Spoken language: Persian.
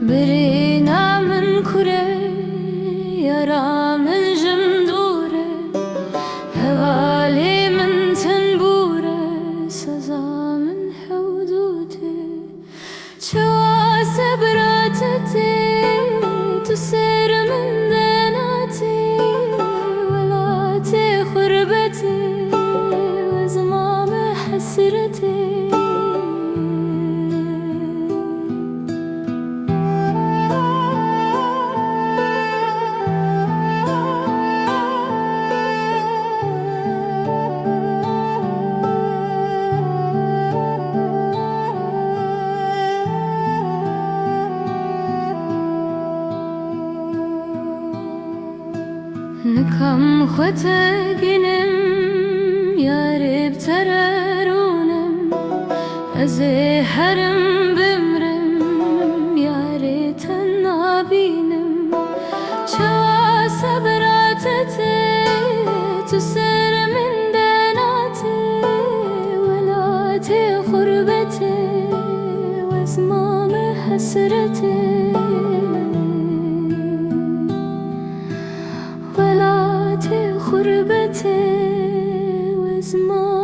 برينا من كره يرى من جمدوره هوالي من تنبوره سزا من حدوده شوا سبراتتي تسير من دناتي ولاتي خربتي وزمام حسرتي نكم ختقنم يارب ترارونم ازي هرم بمرم ياري تنابينم شوا صبراتتي تسر من دناتي ولاتي خربتي وزمام حسرتي غربتي وزمان